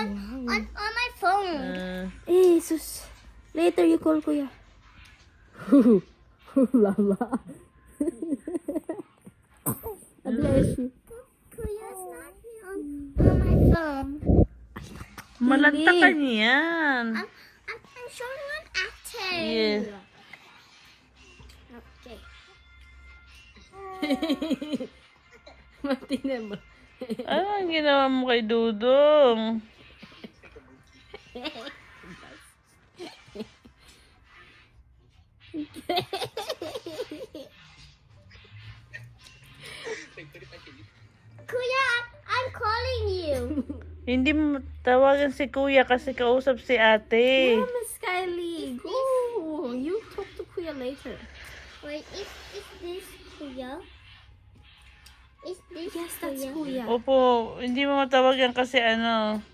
on my phone. Eh, sus. Later you call kuya. Mama. I bless you. Kuya's not here on my phone. Malantakan yan. I'm showing an actor. Yeah. Okay. Martina mo. Ano ang ginawa mo kay Dudong? Kuya, I'm calling you. Hindi mo tawagan si kuya kasi kausap si ate. Yeah, Miss Kylie. Go. You talk to kuya later. Wait, is this Kuya? Is this Yes, that's Kuya? kuya. Opo, hindi mo matawagan kasi ano,